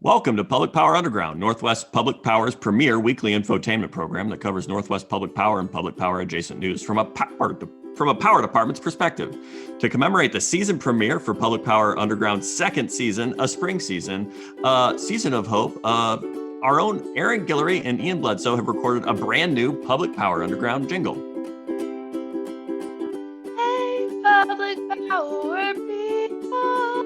Welcome to Public Power Underground, Northwest Public Power's premier weekly infotainment program that covers Northwest Public Power and public power adjacent news from a power department's perspective. To commemorate the season premiere for Public Power Underground's second season, a spring season, a season of hope, our own Arin Guillory and Ian Bledsoe have recorded a brand new Public Power Underground jingle. Hey, public power people,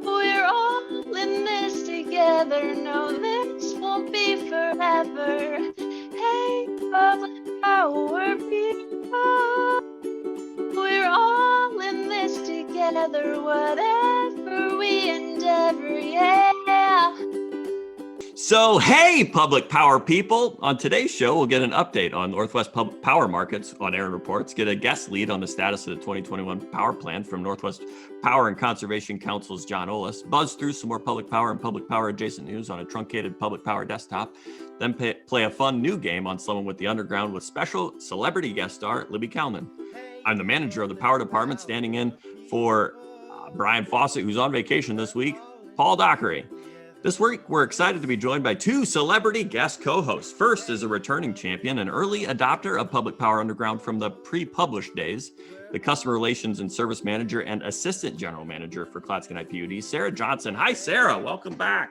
we're all in this together. No, this won't be forever. Hey, public power people, we're all in this together. Whatever we endeavor, yeah. So, hey, public power people. On today's show, we'll get an update on Northwest Public Power markets on Arin Reports, get a guest lead on the status of the 2021 power plan from Northwest Power and Conservation Council's John Ollis, buzz through some more public power and public power adjacent news on a truncated public power desktop, then play a fun new game on Slummin with the Underground with special celebrity guest star Libby Calnon. I'm the manager of the power department, standing in for Brian Fawcett, who's on vacation this week, Paul Dockery. This week, we're excited to be joined by two celebrity guest co-hosts. First is a returning champion, an early adopter of Public Power Underground from the pre-published days, the Customer Relations and Service Manager and Assistant General Manager for Clatskanie PUD, Sarah Johnson. Hi, Sarah. Welcome back.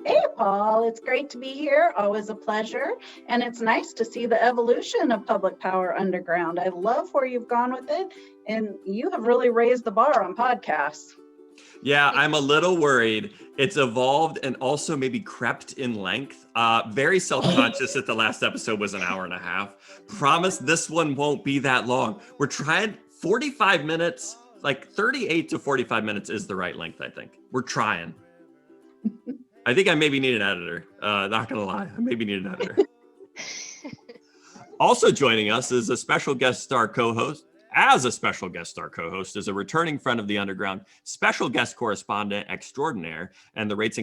Hey, Paul. It's great to be here. Always a pleasure. And it's nice to see the evolution of Public Power Underground. I love where you've gone with it, and you have really raised the bar on podcasts. Yeah, I'm a little worried. It's evolved and also maybe crept in length. Very self-conscious that the last episode was an hour and a half. Promise this one won't be that long. We're trying 45 minutes, like 38 to 45 minutes is the right length, I think. We're trying. I think I maybe need an editor. Not gonna lie, I maybe need an editor. Also joining us is a special guest star co-host. As a special guest star co-host is a returning friend of the Underground, special guest correspondent extraordinaire, and the rates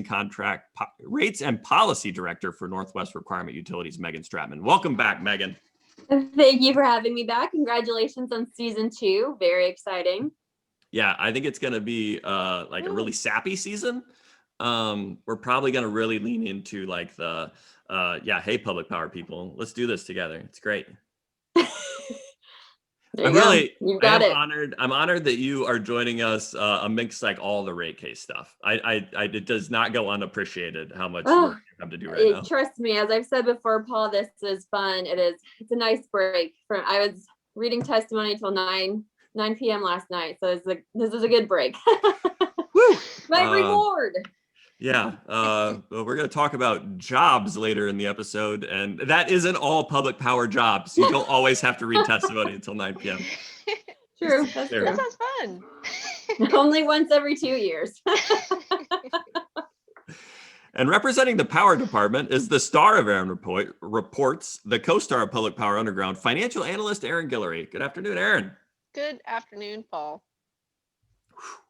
and policy director for Northwest Requirement Utilities, Megan Stratman. Welcome back, Megan. Thank you for having me back. Congratulations on season 2. Very exciting. Yeah, I think it's going to be like a really sappy season. We're probably going to really lean into like the, hey, public power people, let's do this together. It's great. I'm honored that you are joining us amongst like all the rate case stuff. It does not go unappreciated how much work you have to do right now. Trust me, as I've said before, Paul, this is fun. It's a nice break. I was reading testimony till 9 p.m. last night, so this is a good break. Woo! My reward. Yeah, well, we're going to talk about jobs later in the episode, and that isn't all public power jobs. You don't always have to read testimony until 9 p.m. True. That sounds fun. Only once every 2 years. And representing the power department is the star of Arin Reports, the co-star of Public Power Underground, financial analyst Arin Guillory. Good afternoon, Arin. Good afternoon, Paul.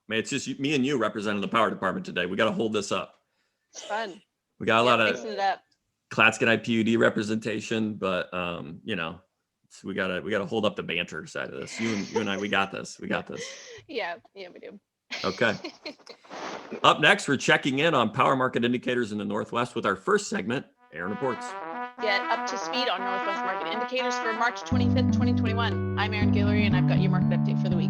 Man, it's just me and you representing the power department today. We got to hold this up. It's fun. We got a lot of Clatskanie PUD representation, but we gotta hold up the banter side of this. You and I, we got this. We got this. Yeah, we do. Okay. Up next, we're checking in on power market indicators in the Northwest with our first segment, Arin Reports. Get up to speed on Northwest market indicators for March 25th, 2021. I'm Arin Guillory, and I've got your market update for the week.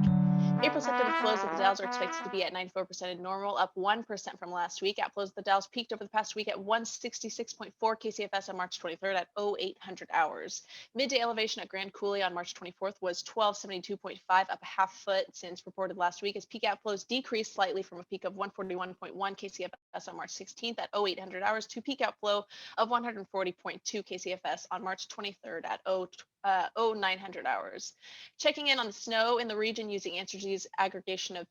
April-September flows of the Dows are expected to be at 94% in normal, up 1% from last week. Outflows of the Dows peaked over the past week at 166.4 KCFS on March 23rd at 0800 hours. Midday elevation at Grand Coulee on March 24th was 1272.5, up a half foot since reported last week, as peak outflows decreased slightly from a peak of 141.1 KCFS on March 16th at 0800 hours to peak outflow of 140.2 KCFS on March 23rd at 0900 hours. Checking in on the snow in the region using Answergy's aggregation of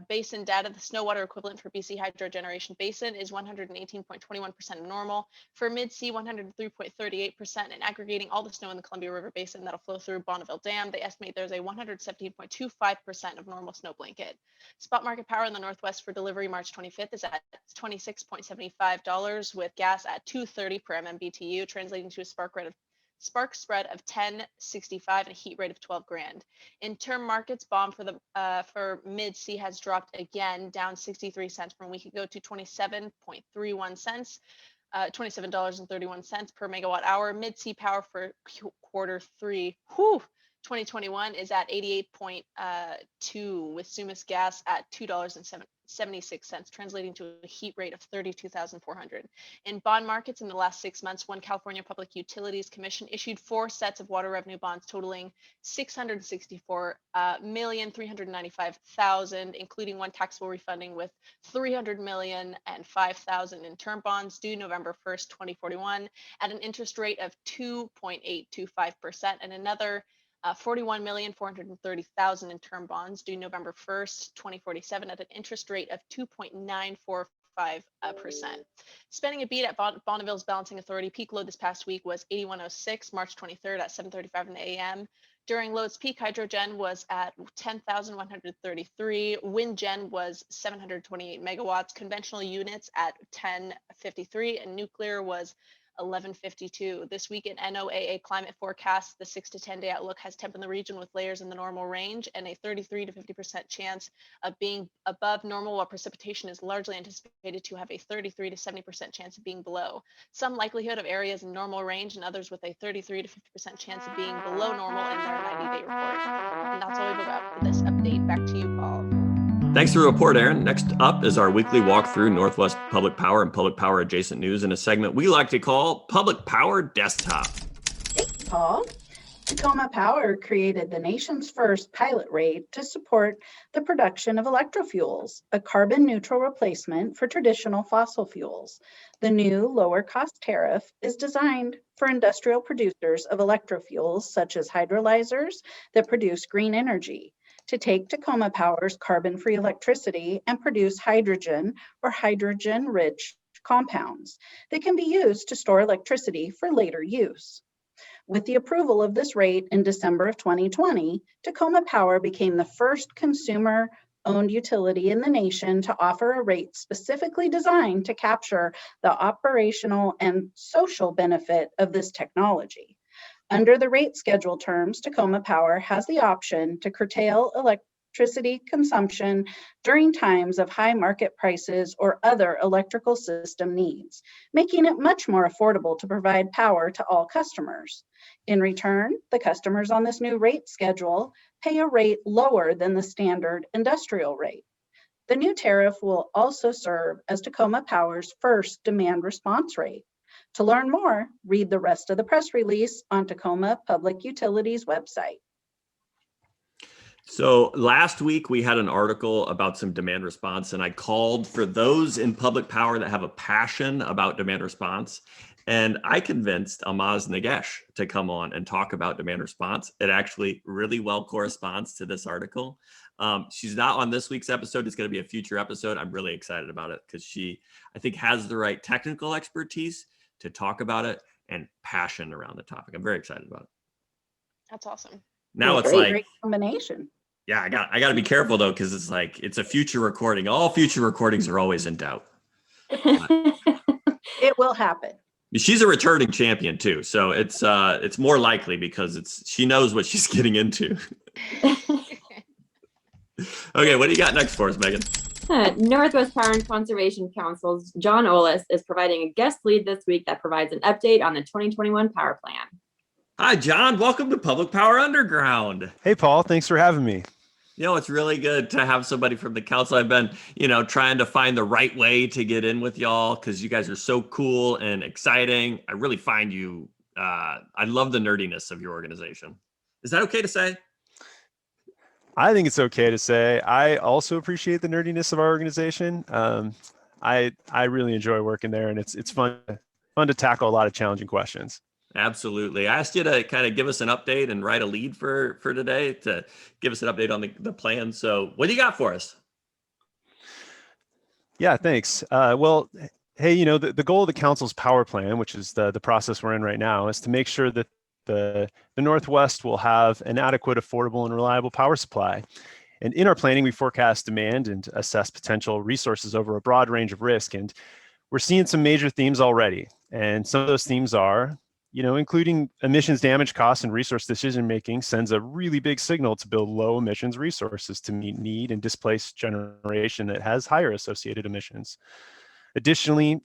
basin data, the snow water equivalent for BC Hydro Generation Basin is 118.21% normal. For Mid-C, 103.38%, and aggregating all the snow in the Columbia River Basin that'll flow through Bonneville Dam, they estimate there's a 117.25% of normal snow blanket. Spot market power in the Northwest for delivery March 25th is at $26.75, with gas at $2.30 per MMBTU, translating to a spark spread of spark spread of 10.65, and a heat rate of 12 grand. In term markets, bond for mid-C has dropped again, down 63 cents from a week ago to 27.31 cents. $27.31 per megawatt hour. Mid-C power for quarter three, 2021 is at 88.2, with Sumas gas at $2.76, translating to a heat rate of 32,400. In bond markets in the last 6 months, one California Public Utilities Commission issued 4 sets of water revenue bonds totaling $664,395,000, including one taxable refunding with $300 million and $5,000 in term bonds due November 1st, 2041, at an interest rate of 2.825%, and another $41,430,000 in term bonds due November 1st, 2047, at an interest rate of 2.945%. Spending a beat at Bonneville's Balancing Authority. Peak load this past week was 8106, March 23rd at 7:35 in the a.m. During load's peak, hydrogen was at 10,133, wind gen was 728 megawatts, conventional units at 1053, and nuclear was 1152. This week in NOAA climate forecast, the 6 to 10 day outlook has temp in the region with layers in the normal range and a 33 to 50% chance of being above normal, while precipitation is largely anticipated to have a 33 to 70% chance of being below. Some likelihood of areas in normal range and others with a 33 to 50% chance of being below normal in their 90-day report. And that's all we've got for this update. Back to you, Paul. Thanks for the report, Arin. Next up is our weekly walk through Northwest Public Power and Public Power adjacent news in a segment we like to call Public Power Desktop. Thanks, Paul. Tacoma Power created the nation's first pilot rate to support the production of electrofuels, a carbon-neutral replacement for traditional fossil fuels. The new lower-cost tariff is designed for industrial producers of electrofuels, such as hydrolyzers that produce green energy, to take Tacoma Power's carbon-free electricity and produce hydrogen or hydrogen-rich compounds that can be used to store electricity for later use. With the approval of this rate in December of 2020, Tacoma Power became the first consumer-owned utility in the nation to offer a rate specifically designed to capture the operational and social benefit of this technology. Under the rate schedule terms, Tacoma Power has the option to curtail electricity consumption during times of high market prices or other electrical system needs, making it much more affordable to provide power to all customers. In return, the customers on this new rate schedule pay a rate lower than the standard industrial rate. The new tariff will also serve as Tacoma Power's first demand response rate. To learn more, read the rest of the press release on Tacoma Public Utilities website. So last week we had an article about some demand response, and I called for those in public power that have a passion about demand response. And I convinced Almaz Nagesh to come on and talk about demand response. It actually really well corresponds to this article. She's not on this week's episode. It's going to be a future episode. I'm really excited about it because she, I think, has the right technical expertise to talk about it and passion around the topic. I'm very excited about it. That's awesome. Now it's Great combination. Yeah, I got to be careful though, because it's a future recording. All future recordings are always in doubt. It will happen. She's a returning champion too, so it's more likely because she knows what she's getting into. Okay, what do you got next for us, Megan? Northwest Power and Conservation Council's John Ollis is providing a guest lead this week that provides an update on the 2021 power plan. Hi, John. Welcome to Public Power Underground. Hey, Paul. Thanks for having me. You know, it's really good to have somebody from the council. I've been, trying to find the right way to get in with y'all because you guys are so cool and exciting. I really find you, I love the nerdiness of your organization. Is that okay to say? I think it's okay to say. I also appreciate the nerdiness of our organization. I really enjoy working there, and it's fun to tackle a lot of challenging questions. Absolutely. I asked you to kind of give us an update and write a lead for today to give us an update on the plan. So what do you got for us? Yeah, thanks. Well, hey, the goal of the council's power plan, which is the process we're in right now, is to make sure that the Northwest will have an adequate, affordable, and reliable power supply. And in our planning, we forecast demand and assess potential resources over a broad range of risk. And we're seeing some major themes already. And some of those themes are, including emissions damage costs and resource decision making, sends a really big signal to build low emissions resources to meet need and displace generation that has higher associated emissions. Additionally,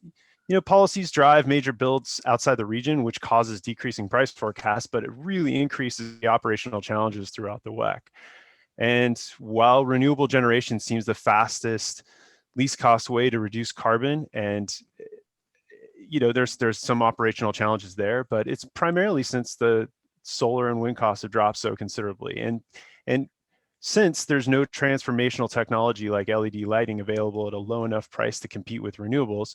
policies drive major builds outside the region, which causes decreasing price forecasts, but it really increases the operational challenges throughout the WEC. And while renewable generation seems the fastest, least cost way to reduce carbon, and there's some operational challenges there, but it's primarily since the solar and wind costs have dropped so considerably. And since there's no transformational technology like LED lighting available at a low enough price to compete with renewables,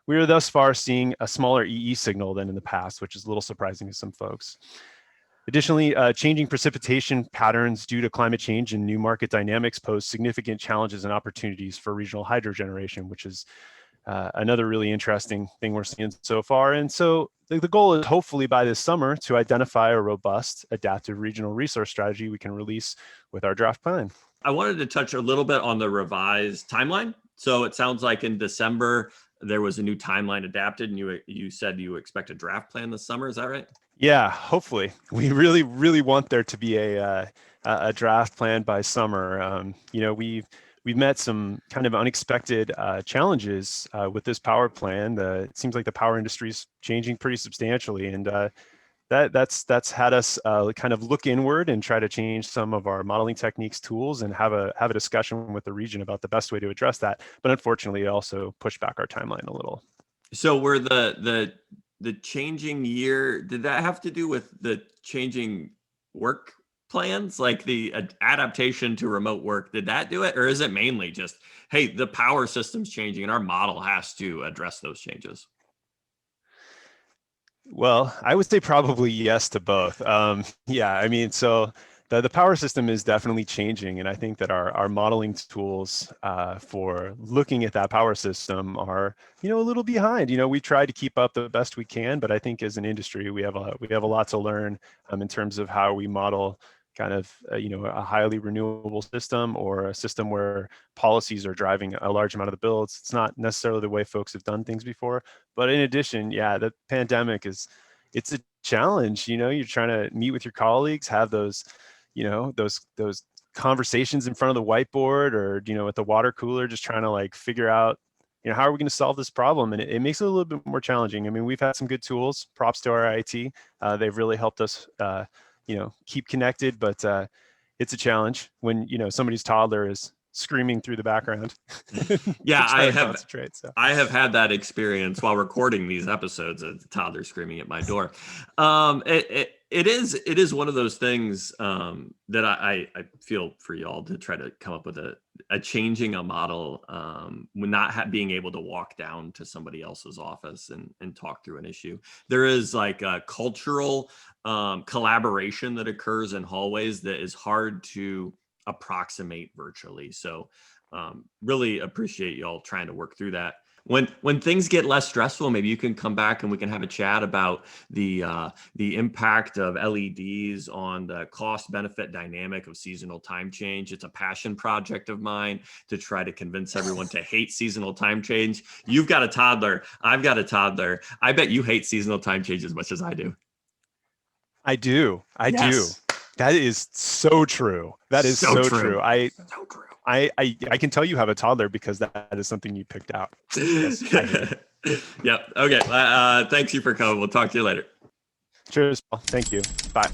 we are thus far seeing a smaller EE signal than in the past, which is a little surprising to some folks. Additionally, changing precipitation patterns due to climate change and new market dynamics pose significant challenges and opportunities for regional hydro generation, which is another really interesting thing we're seeing so far. And so the goal is hopefully by this summer to identify a robust adaptive regional resource strategy we can release with our draft plan. I wanted to touch a little bit on the revised timeline. So it sounds like in December, there was a new timeline adapted, and you said you expect a draft plan this summer. Is that right? Yeah, hopefully. We really, really want there to be a draft plan by summer. We've met some kind of unexpected challenges with this power plan. It seems like the power industry is changing pretty substantially, and that's had us kind of look inward and try to change some of our modeling techniques, tools, and have a discussion with the region about the best way to address that. But unfortunately, it also pushed back our timeline a little. So were the changing year, did that have to do with the changing work plans, like the adaptation to remote work? Did that do it, or is it mainly just, hey, the power system's changing and our model has to address those changes? Well, I would say probably yes to both. Yeah, I mean, so the power system is definitely changing, and I think that our modeling tools for looking at that power system are, a little behind. We try to keep up the best we can, but I think as an industry, we have a lot to learn in terms of how we model kind of a highly renewable system, or a system where policies are driving a large amount of the builds. It's not necessarily the way folks have done things before. But in addition, yeah, the pandemic it's a challenge. You're trying to meet with your colleagues, have those conversations in front of the whiteboard, or at the water cooler, just trying to figure out how are we going to solve this problem. And it makes it a little bit more challenging. I mean, we've had some good tools, props to our IT. They've really helped us keep connected, but it's a challenge when somebody's toddler is screaming through the background. Yeah, I have had that experience while recording these episodes, a toddler screaming at my door. It is one of those things that I feel for y'all to try to come up with a changing a model, when not being able to walk down to somebody else's office and talk through an issue. There is like a cultural collaboration that occurs in hallways that is hard to approximate virtually. So really appreciate y'all trying to work through that. When things get less stressful, maybe you can come back and we can have a chat about the impact of LEDs on the cost benefit dynamic of seasonal time change. It's a passion project of mine to try to convince everyone to hate seasonal time change. You've got a toddler. I've got a toddler. I bet you hate seasonal time change as much as I do. I do. Yes. That is so true. That is so true. I can tell you have a toddler because that is something you picked out. Yes, yep. Okay. Thanks you for coming. We'll talk to you later. Cheers, Paul. Thank you. Bye.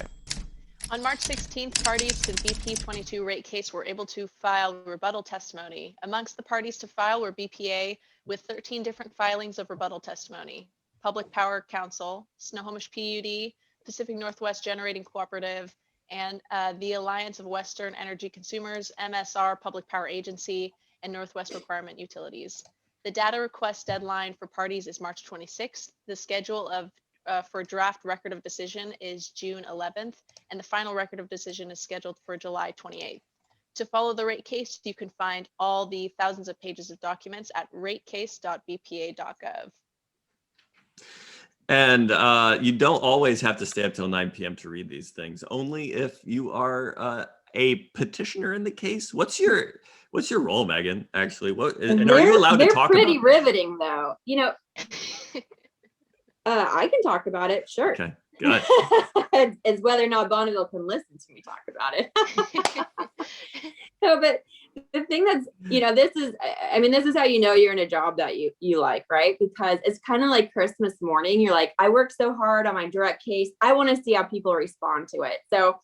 On March 16th, parties to BP 22 rate case were able to file rebuttal testimony. Amongst the parties to file were BPA with 13 different filings of rebuttal testimony, Public Power Council, Snohomish PUD, Pacific Northwest Generating Cooperative, and the Alliance of Western Energy Consumers, MSR Public Power Agency, and Northwest Requirement Utilities. The data request deadline for parties is March 26th. The schedule for draft record of decision is June 11th, and the final record of decision is scheduled for July 28th. To follow the rate case, you can find all the thousands of pages of documents at ratecase.bpa.gov. And you don't always have to stay up till 9 p.m. to read these things, only if you are a petitioner in the case. What's your role, Megan, actually? And are you allowed to talk about? They're pretty riveting, though. I can talk about it. Sure. Okay, good. It's whether or not Bonneville can listen to me talk about it. No, but the thing that's, this is how you're in a job that you like, right? Because it's kind of like Christmas morning. You're like, I worked so hard on my direct case. I want to see how people respond to it. So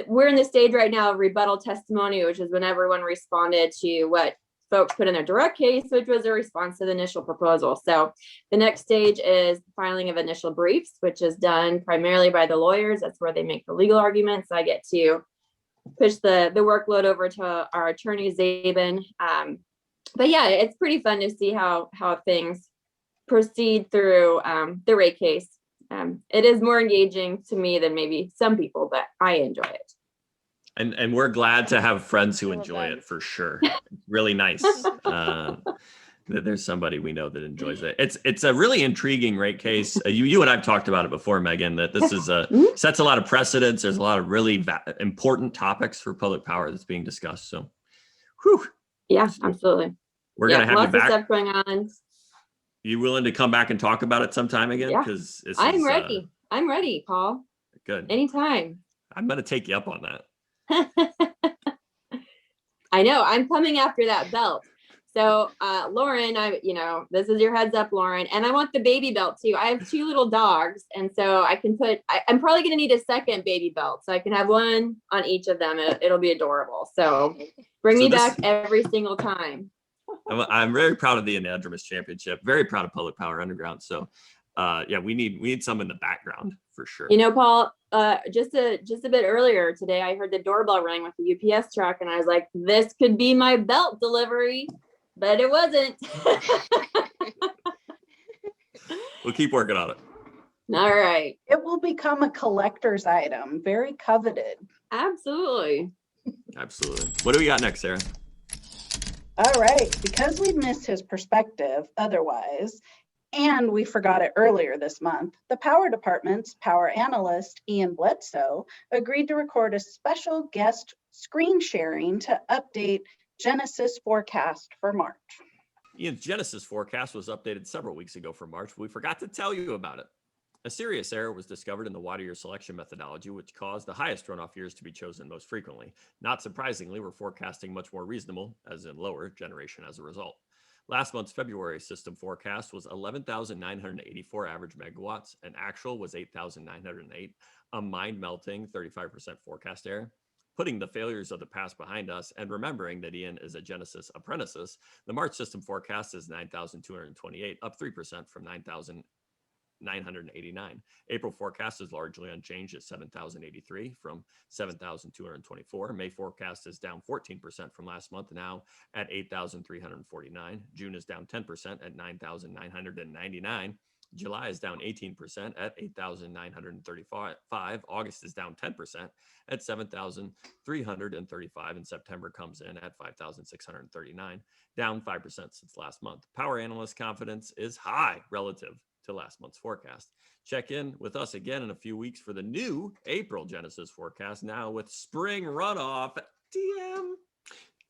we're in the stage right now of rebuttal testimony, which is when everyone responded to what folks put in their direct case, which was a response to the initial proposal. So the next stage is filing of initial briefs, which is done primarily by the lawyers. That's where they make the legal arguments. I get to push the workload over to our attorney, Zabin. But yeah, it's pretty fun to see how things proceed through the rate case. It is more engaging to me than maybe some people, but I enjoy it. And we're glad to have friends who I love enjoy that. it for sure. It's really nice that there's somebody we know that enjoys it. It's a really intriguing rate case. You and I've talked about it before, Megan, that this is sets a lot of precedents. There's a lot of really important topics for public power that's being discussed. So, whew. Yeah, absolutely. We're going to have lots you back. of stuff going on. You willing to come back and talk about it sometime again? Yeah. Because I'm ready. I'm ready, Paul. Good. Anytime. I'm going to take you up on that. I know. I'm coming after that belt. So, Lauren, this is your heads up, Lauren, and I want the baby belt too. I have 2 little dogs, and so I can I'm probably going to need a second baby belt, so I can have one on each of them. It'll be adorable. So bring me back every single time. I'm very proud of the Anadromous Championship. Very proud of Public Power Underground. So, we need some in the background for sure. Paul, just a bit earlier today, I heard the doorbell ring with the UPS truck, and I was like, this could be my belt delivery, but it wasn't. We'll keep working on it. All right. It will become a collector's item, very coveted. Absolutely. Absolutely. What do we got next, Sarah? All right, because we missed his perspective otherwise, and we forgot it earlier this month, the Power Department's power analyst, Ian Bledsoe, agreed to record a special guest screen sharing to update Genesis forecast for March. Ian's Genesis forecast was updated several weeks ago for March, but we forgot to tell you about it. A serious error was discovered in the water year selection methodology, which caused the highest runoff years to be chosen most frequently. Not surprisingly, we're forecasting much more reasonable, as in lower, generation as a result. Last month's February system forecast was 11,984 average megawatts, and actual was 8,908, a mind-melting 35% forecast error. Putting the failures of the past behind us and remembering that Ian is a Genesis apprentice, the March system forecast is 9,228, up 3% from 9,989. April forecast is largely unchanged at 7,083 from 7,224. May forecast is down 14% from last month, now at 8,349. June is down 10% at 9,999. July is down 18% at 8,935. August is down 10% at 7,335. And September comes in at 5,639, down 5% since last month. Power analyst confidence is high relative to last month's forecast. Check in with us again in a few weeks for the new April Genesis forecast, now with spring runoff. TM.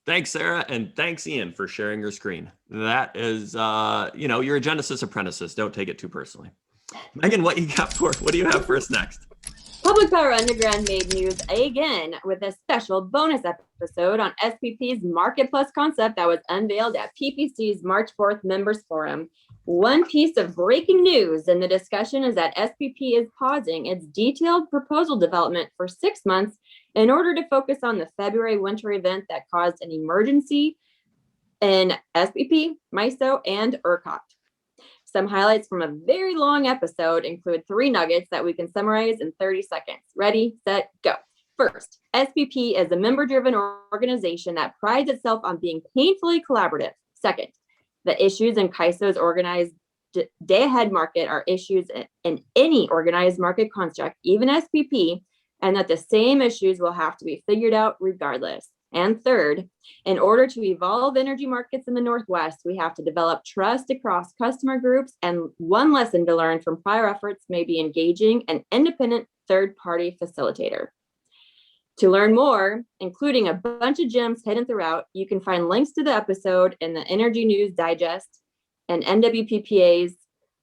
Thanks, Sarah, and thanks, Ian, for sharing your screen. That is, you're a Genesis apprentice. Don't take it too personally. Megan, what do you have for us next? Public Power Underground made news again with a special bonus episode on SPP's Market Plus concept that was unveiled at PPC's March 4th Members Forum. One piece of breaking news in the discussion is that SPP is pausing its detailed proposal development for 6 months in order to focus on the February winter event that caused an emergency in SPP, MISO, and ERCOT. Some highlights from a very long episode include 3 nuggets that we can summarize in 30 seconds. Ready, set, go. First, SPP is a member-driven organization that prides itself on being painfully collaborative. Second, the issues in CAISO's organized day-ahead market are issues in any organized market construct, even SPP, and that the same issues will have to be figured out regardless. And third, in order to evolve energy markets in the Northwest, we have to develop trust across customer groups. And one lesson to learn from prior efforts may be engaging an independent third-party facilitator. To learn more, including a bunch of gems hidden throughout, you can find links to the episode in the Energy News Digest and NWPPA's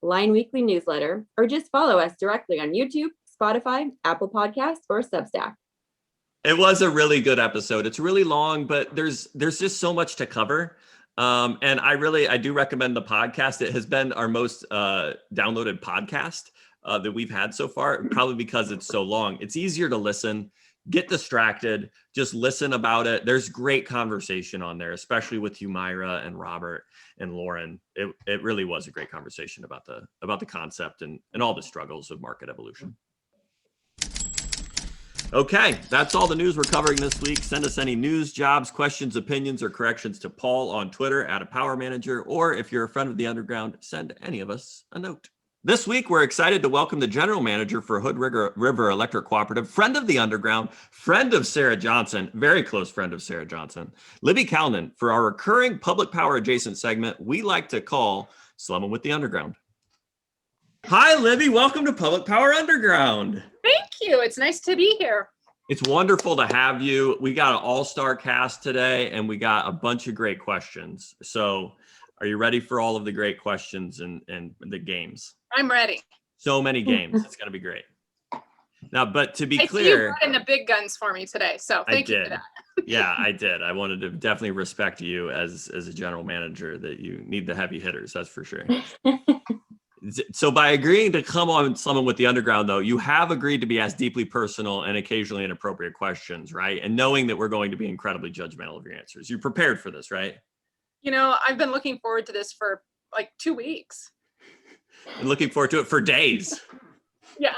Line Weekly newsletter, or just follow us directly on YouTube, Spotify, Apple Podcasts, or Substack. It was a really good episode. It's really long, but there's just so much to cover. And I do recommend the podcast. It has been our most downloaded podcast that we've had so far, probably because it's so long. It's easier to listen, get distracted, just listen about it. There's great conversation on there, especially with Humaira and Robert and Lauren. It really was a great conversation about the concept and all the struggles of market evolution. Okay, that's all the news we're covering this week. Send us any news, jobs, questions, opinions, or corrections to Paul on Twitter @APowerManager, or if you're a friend of the Underground, send any of us a note. This week, we're excited to welcome the general manager for Hood River Electric Cooperative, friend of the Underground, friend of Sarah Johnson, very close friend of Sarah Johnson, Libby Calnon, for our recurring public power adjacent segment we like to call Slummin with the Underground. Hi, Libby. Welcome to Public Power Underground. Thank you. It's nice to be here. It's wonderful to have you. We got an all-star cast today, and we got a bunch of great questions. So are you ready for all of the great questions and the games? I'm ready. So many games. It's going to be great. Now, but to be I see you clear, brought in the big guns for me today, so thank you for that. Yeah, I did. I wanted to definitely respect you as a general manager, that you need the heavy hitters. That's for sure. So by agreeing to come on Slummin with the Underground, though, you have agreed to be asked deeply personal and occasionally inappropriate questions, right? And knowing that we're going to be incredibly judgmental of your answers. You're prepared for this, right? You know, I've been looking forward to this for like 2 weeks. And looking forward to it for days. Yeah.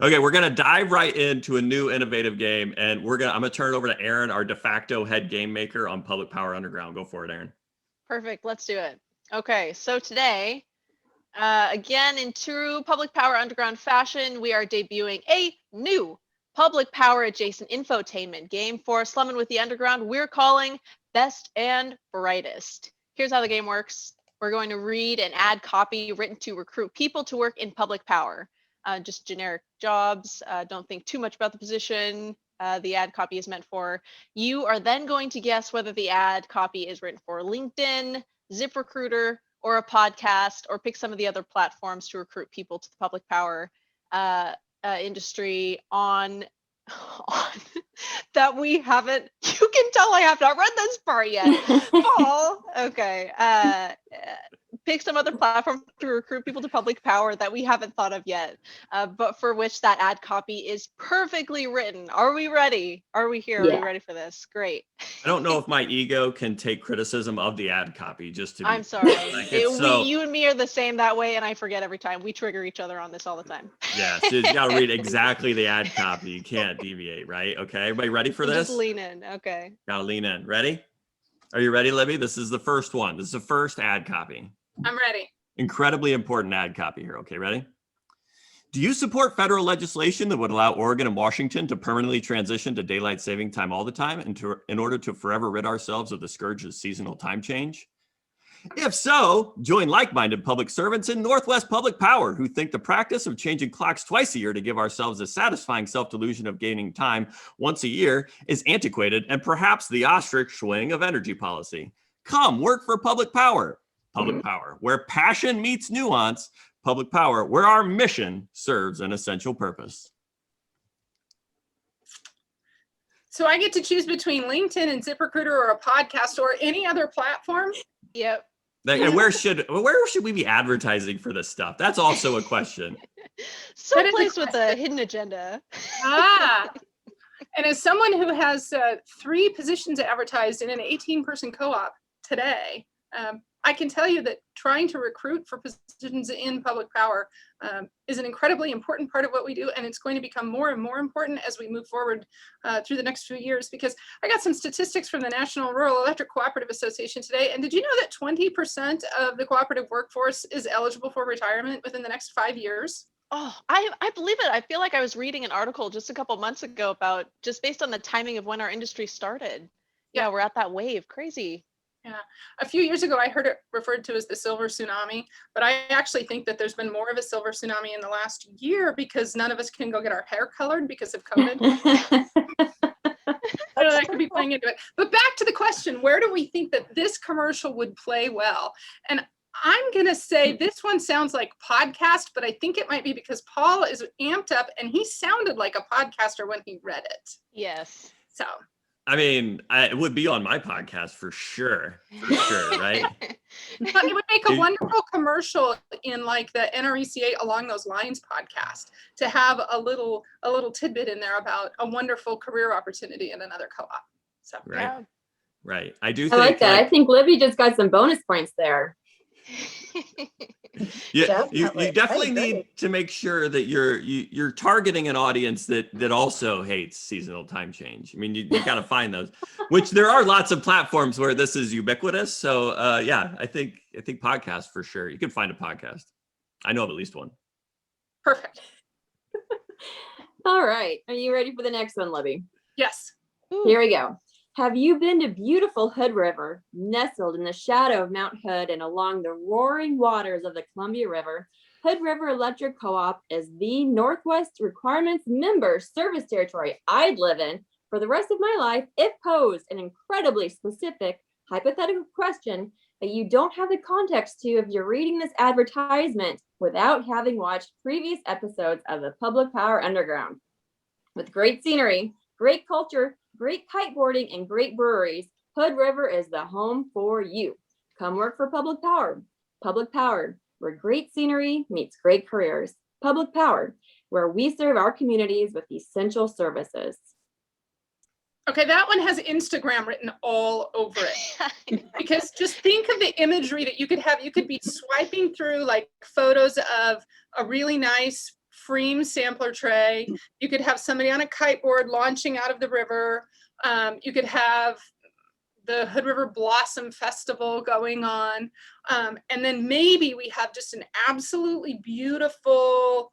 Okay, we're gonna dive right into a new innovative game, and I'm gonna turn it over to Arin, our de facto head game maker on Public Power Underground. Go for it, Arin. Perfect. Let's do it. Okay, so today, again, in true Public Power Underground fashion, we are debuting a new Public Power adjacent infotainment game for Slummin with the Underground. We're calling Best and Brightest. Here's how the game works. We're going to read an ad copy written to recruit people to work in public power. Just generic jobs. Don't think too much about the position the ad copy is meant for. You are then going to guess whether the ad copy is written for LinkedIn, ZipRecruiter, or a podcast, or pick some of the other platforms to recruit people to the public power industry on that we haven't. You can tell I have not read this part yet. Paul, okay. Pick some other platform to recruit people to public power that we haven't thought of yet, but for which that ad copy is perfectly written. Are we ready? Are we here? Yeah. Are we ready for this? Great. I don't know if my ego can take criticism of the ad copy, just to be. I'm sorry. Like, You and me are the same that way, and I forget every time. We trigger each other on this all the time. Yeah, so you got to read exactly the ad copy. You can't deviate, right? Okay, everybody ready for this? Just lean in. Okay. Gotta lean in. Ready? Are you ready, Libby? This is the first one. This is the first ad copy. I'm ready. Incredibly important ad copy here. Okay, ready? Do you support federal legislation that would allow Oregon and Washington to permanently transition to daylight saving time all the time in order to forever rid ourselves of the scourge of seasonal time change? If so, join like-minded public servants in Northwest Public Power who think the practice of changing clocks twice a year to give ourselves a satisfying self-delusion of gaining time once a year is antiquated and perhaps the ostrich swing of energy policy. Come work for Public Power. Public Power, where passion meets nuance. Public Power, where our mission serves an essential purpose. So I get to choose between LinkedIn and ZipRecruiter or a podcast or any other platform? Yep. And where should we be advertising for this stuff? That's also a question. Someplace with a hidden agenda. And as someone who has 3 positions advertised in an 18-person co-op today, I can tell you that trying to recruit for positions in public power is an incredibly important part of what we do, and it's going to become more and more important as we move forward through the next few years, because I got some statistics from the National Rural Electric Cooperative Association today, and did you know that 20% of the cooperative workforce is eligible for retirement within the next 5 years? Oh, I believe it. I feel like I was reading an article just a couple months ago about just based on the timing of when our industry started. Yeah, we're at that wave. Crazy. Yeah, a few years ago, I heard it referred to as the silver tsunami, but I actually think that there's been more of a silver tsunami in the last year because none of us can go get our hair colored because of COVID. That could be playing into it. But back to the question, where do we think that this commercial would play well? And I'm going to say this one sounds like podcast, but I think it might be because Paul is amped up and he sounded like a podcaster when he read it. Yes. So. I mean, it would be on my podcast for sure, right? But it would make a wonderful commercial in like the NRECA Along Those Lines podcast to have a little tidbit in there about a wonderful career opportunity in another co-op. So Right. Yeah. Right. I do I think like that. I think Libby just got some bonus points there. yeah, you Definitely. definitely I need agree. to make sure that you're targeting an audience that also hates seasonal time change. I mean, you got to find those, which there are lots of platforms where this is ubiquitous. So yeah, I think podcasts for sure. You can find a podcast. I know of at least one. perfect. All right. Are you ready for the next one, Libby? Yes. Here we go. Have you been to beautiful Hood River, nestled in the shadow of Mount Hood and along the roaring waters of the Columbia River? Hood River Electric Co-op is the Northwest Requirements member service territory I'd live in for the rest of my life if posed an incredibly specific hypothetical question that you don't have the context to if you're reading this advertisement without having watched previous episodes of the Public Power Underground. With great scenery, great culture, great kiteboarding, and great breweries, Hood River is the home for you. Come work for Public Power. Public Power, where great scenery meets great careers. Public Power, where we serve our communities with essential services. Okay, that one has Instagram written all over it. Because just think of the imagery that you could have. You could be swiping through like photos of a really nice Freem sampler tray. You could have somebody on a kiteboard launching out of the river. You could have the Hood River Blossom Festival going on. And then maybe we have just an absolutely beautiful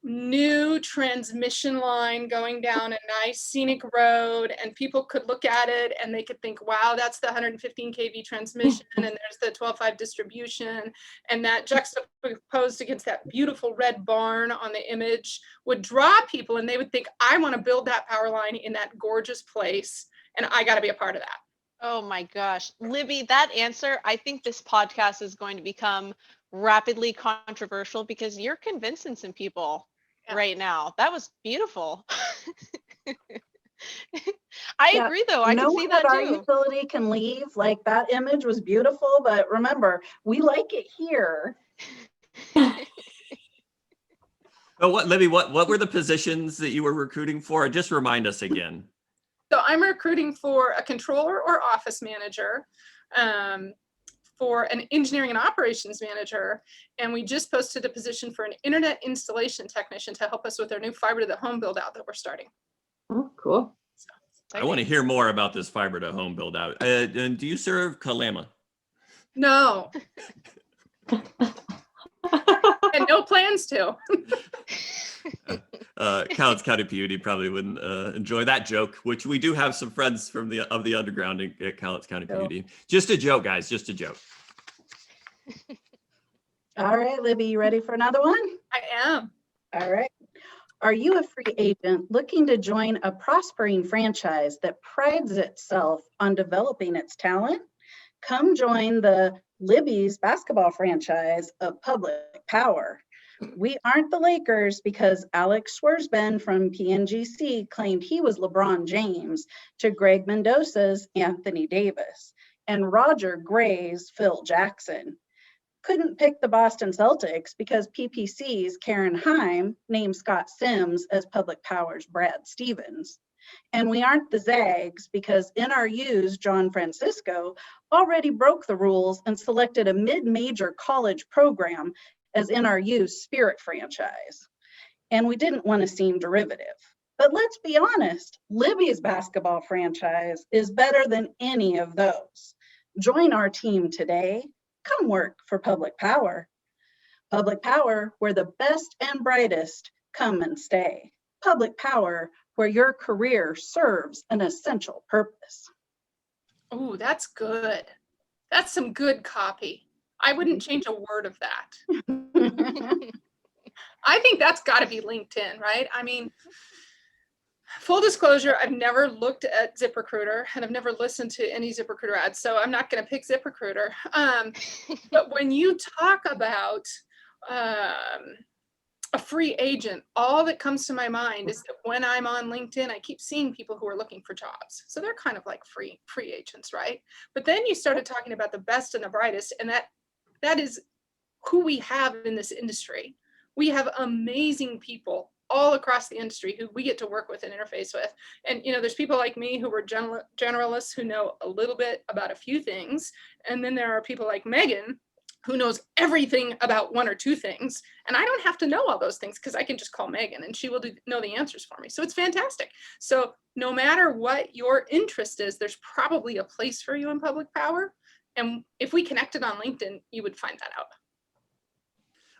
new transmission line going down a nice scenic road, and people could look at it and they could think, wow, that's the 115 kV transmission and there's the 12.5 distribution, and that juxtaposed against that beautiful red barn on the image would draw people, and they would think, I want to build that power line in that gorgeous place, and I got to be a part of that. Oh my gosh, Libby, that answer, I think this podcast is going to become rapidly controversial because you're convincing some people right now. That was beautiful. I agree though. I can see that our too. utility can leave. Like that image was beautiful, but remember, we like it here. Oh, Libby, what were the positions that you were recruiting for? Just remind us again. So I'm recruiting for a controller or office manager, for an engineering and operations manager, and we just posted a position for an internet installation technician to help us with our new fiber to the home build out that we're starting. Oh, cool. I want to hear more about this fiber to home build out. And do you serve Kalama? No. And no plans to. Cowlitz County PUD probably wouldn't enjoy that joke, which we do have some friends from the underground at Cowlitz County PUD. Just a joke, guys, just a joke. All right, Libby, you ready for another one? I am. All right. Are you a free agent looking to join a prospering franchise that prides itself on developing its talent? Come join the Libby's basketball franchise of Public Power. We aren't the Lakers because Alex Schwarzman from PNGC claimed he was LeBron James to Greg Mendoza's Anthony Davis and Roger Gray's Phil Jackson. Couldn't pick the Boston Celtics because PPC's Karen Heim named Scott Sims as Public Power's Brad Stevens. And we aren't the Zags because NRU's John Francisco already broke the rules and selected a mid-major college program as NRU's Spirit franchise. And we didn't want to seem derivative. But let's be honest, Libby's basketball franchise is better than any of those. Join our team today. Come work for Public Power. Public Power, where the best and brightest come and stay. Public Power, where your career serves an essential purpose. Oh, that's good. That's some good copy. I wouldn't change a word of that. I think that's got to be LinkedIn, right? I mean, Full disclosure, I've never looked at ZipRecruiter and I've never listened to any ZipRecruiter ads, so I'm not going to pick ZipRecruiter. But when you talk about a free agent, all that comes to my mind is that when I'm on LinkedIn, I keep seeing people who are looking for jobs. So they're kind of like free agents, right? But then you started talking about the best and the brightest, and that is who we have in this industry. We have amazing people all across the industry who we get to work with and interface with. And, there's people like me who are generalists who know a little bit about a few things. And then there are people like Megan who knows everything about one or two things. And I don't have to know all those things because I can just call Megan and she will know the answers for me. So it's fantastic. So no matter what your interest is, there's probably a place for you in public power. And if we connected on LinkedIn, you would find that out.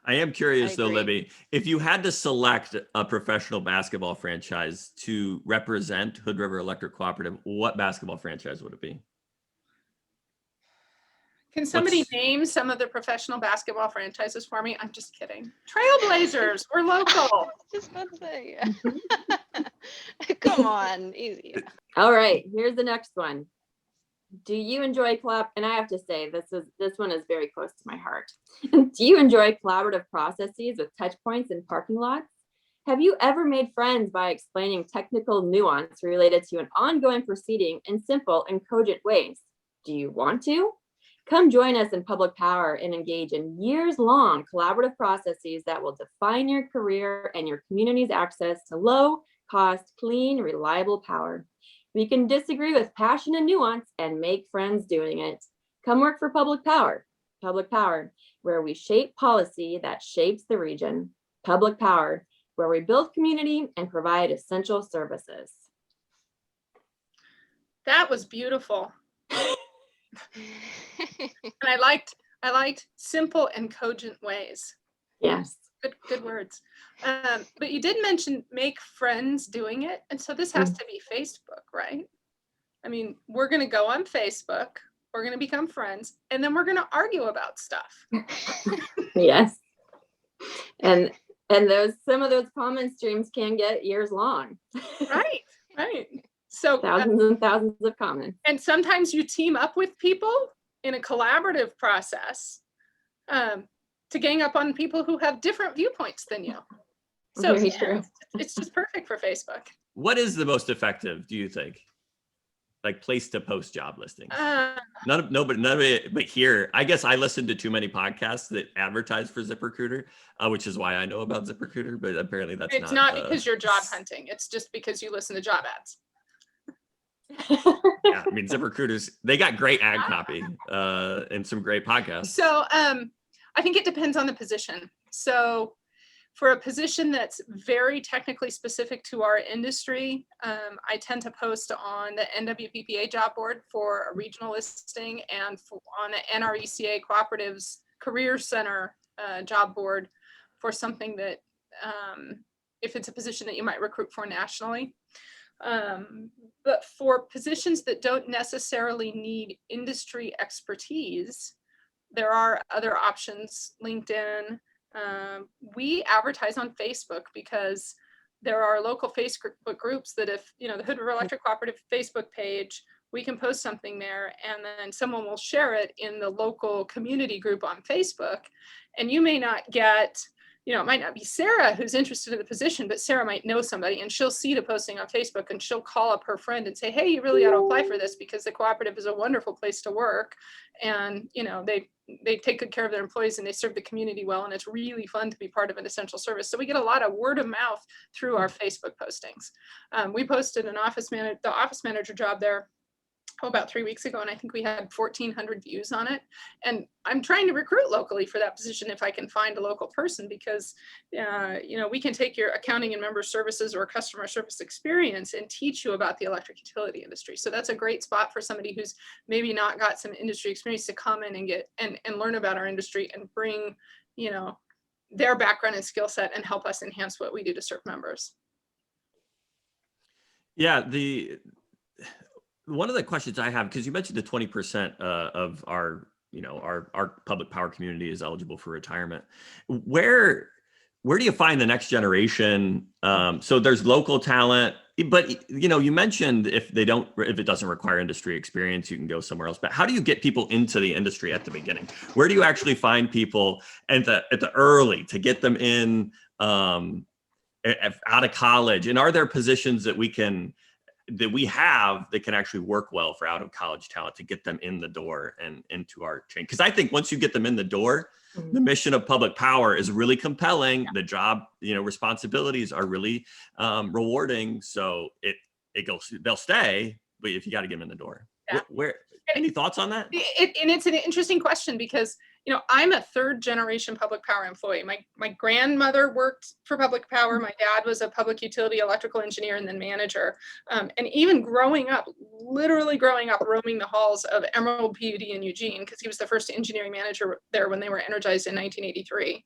I am curious though, agree. Libby, if you had to select a professional basketball franchise to represent Hood River Electric Cooperative, what basketball franchise would it be? Can somebody name some of the professional basketball franchises for me? I'm just kidding. Trailblazers, we're local. Just about to say. Come on, easy. All right, here's the next one. Do you enjoy and I have to say, this one is very close to my heart. Do you enjoy collaborative processes with touch points in parking lots? Have you ever made friends by explaining technical nuance related to an ongoing proceeding in simple and cogent ways? Do you want to? Come join us in public power and engage in years-long collaborative processes that will define your career and your community's access to low-cost, clean, reliable power. We can disagree with passion and nuance and make friends doing it. Come work for public power, where we shape policy that shapes the region. Public power, where we build community and provide essential services. That was beautiful. And I liked simple and cogent ways. Yes. Good words. But you did mention make friends doing it. And so this has to be Facebook, right? I mean, we're going to go on Facebook, we're going to become friends, and then we're going to argue about stuff. Yes. And some of those comment streams can get years long. Right. So thousands and thousands of comments. And sometimes you team up with people in a collaborative process to gang up on people who have different viewpoints than you. So it's just perfect for Facebook. What is the most effective, do you think? Like place to post job listings? None of it, but here, I guess I listen to too many podcasts that advertise for ZipRecruiter, which is why I know about ZipRecruiter, but apparently it's not because you're job hunting. It's just because you listen to job ads. Yeah, I mean, ZipRecruiters, they got great ad copy and some great podcasts. So I think it depends on the position. So for a position that's very technically specific to our industry, I tend to post on the NWPPA job board for a regional listing and on the NRECA Cooperative's Career Center job board for something that, if it's a position that you might recruit for nationally. But for positions that don't necessarily need industry expertise, there are other options. LinkedIn. We advertise on Facebook because there are local Facebook groups that if, the Hood River Electric Cooperative Facebook page, we can post something there and then someone will share it in the local community group on Facebook. And you may not get, it might not be Sarah who's interested in the position, but Sarah might know somebody and she'll see the posting on Facebook and she'll call up her friend and say, hey, you really ought to apply for this because the cooperative is a wonderful place to work. And, they take good care of their employees and they serve the community well. And it's really fun to be part of an essential service. So we get a lot of word of mouth through our Facebook postings. We posted the office manager job there about 3 weeks ago, and I think we had 1,400 views on it. And I'm trying to recruit locally for that position if I can find a local person, because we can take your accounting and member services or customer service experience and teach you about the electric utility industry. So that's a great spot for somebody who's maybe not got some industry experience to come in and get and learn about our industry and bring their background and skill set and help us enhance what we do to serve members. Yeah, one of the questions I have, because you mentioned the 20% of our public power community is eligible for retirement. Where do you find the next generation? So there's local talent. But you mentioned if it doesn't require industry experience, you can go somewhere else. But how do you get people into the industry at the beginning? Where do you actually find people at the early to get them in out of college? And are there positions that we have that can actually work well for out of college talent to get them in the door and into our chain? Because I think once you get them in the door, the mission of public power is really compelling. The job, responsibilities are really rewarding. So they'll stay, but if you got to get them in the door, where any thoughts on that? And it's an interesting question because, I'm a third generation public power employee. My grandmother worked for public power. My dad was a public utility electrical engineer and then manager. And even literally growing up, roaming the halls of Emerald PUD in Eugene, because he was the first engineering manager there when they were energized in 1983.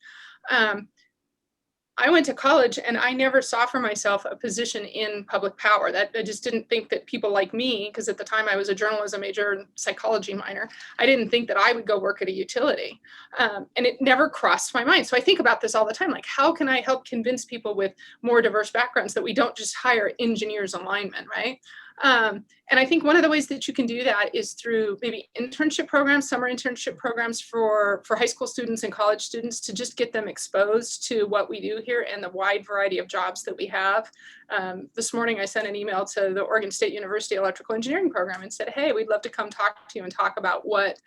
I went to college and I never saw for myself a position in public power. That I just didn't think that people like me, because at the time I was a journalism major and psychology minor, I didn't think that I would go work at a utility. And it never crossed my mind. So I think about this all the time, like how can I help convince people with more diverse backgrounds that we don't just hire engineers and linemen, right? And I think one of the ways that you can do that is through maybe internship programs, summer internship programs for high school students and college students, to just get them exposed to what we do here and the wide variety of jobs that we have. This morning, I sent an email to the Oregon State University Electrical Engineering Program and said, hey, we'd love to come talk to you and talk about what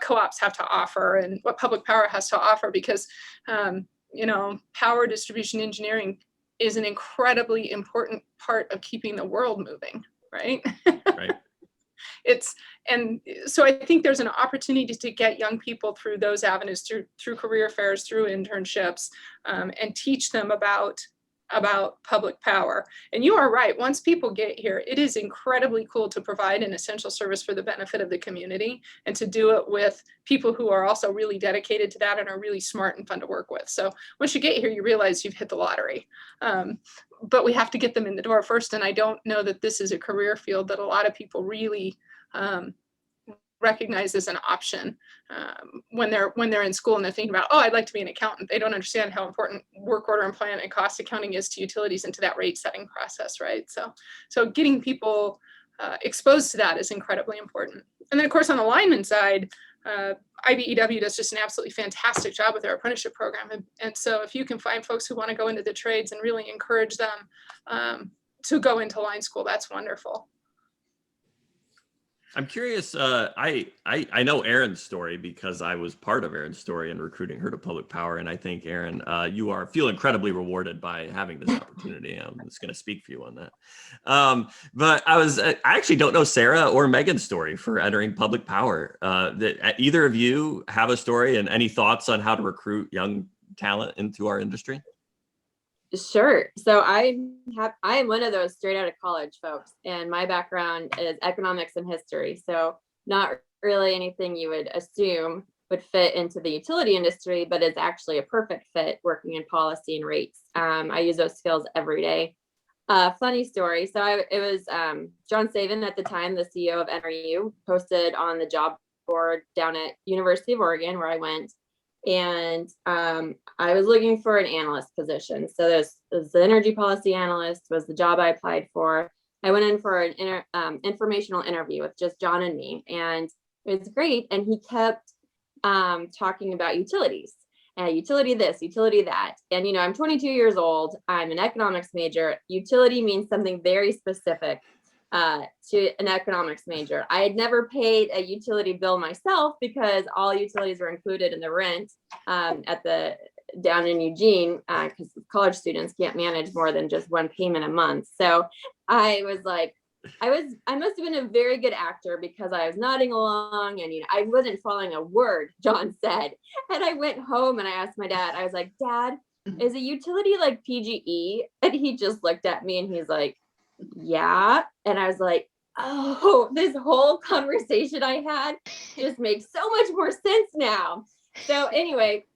co-ops have to offer and what public power has to offer, because, power distribution engineering is an incredibly important part of keeping the world moving. Right. Right. And so I think there's an opportunity to get young people through those avenues, through career fairs, through internships, and teach them about public power. And you are right. Once people get here, it is incredibly cool to provide an essential service for the benefit of the community and to do it with people who are also really dedicated to that and are really smart and fun to work with. So once you get here, you realize you've hit the lottery. But we have to get them in the door first. And I don't know that this is a career field that a lot of people really recognize as an option when they're in school and they're thinking about, oh, I'd like to be an accountant. They don't understand how important work order and plan and cost accounting is to utilities and to that rate setting process, right? So getting people exposed to that is incredibly important. And then of course on the lineman side, IBEW does just an absolutely fantastic job with their apprenticeship program. And so if you can find folks who want to go into the trades and really encourage them to go into line school, that's wonderful. I'm curious. I know Arin's story because I was part of Arin's story in recruiting her to public power, and I think Arin, you feel incredibly rewarded by having this opportunity. I'm just going to speak for you on that. But I actually don't know Sarah or Megan's story for entering public power. That either of you have a story, and any thoughts on how to recruit young talent into our industry? Sure. So I am one of those straight out of college folks, and my background is economics and history. So not really anything you would assume would fit into the utility industry, but it's actually a perfect fit working in policy and rates. I use those skills every day. Funny story. So it was John Saban at the time, the CEO of NRU, posted on the job board down at University of Oregon where I went. And I was looking for an analyst position. So this the energy policy analyst was the job I applied for. I went in for an informational interview with just John and me, and it was great. And he kept talking about utilities, utility this, utility that. And, I'm 22 years old. I'm an economics major. Utility means something very specific to an economics major. I had never paid a utility bill myself because all utilities were included in the rent down in Eugene, because college students can't manage more than just one payment a month. So I was like, I must have been a very good actor because I was nodding along and I wasn't following a word John said. And I went home and I asked my dad, I was like, Dad, is a utility like PGE? And he just looked at me and he's like, yeah. And I was like, oh, this whole conversation I had just makes so much more sense now. So anyway,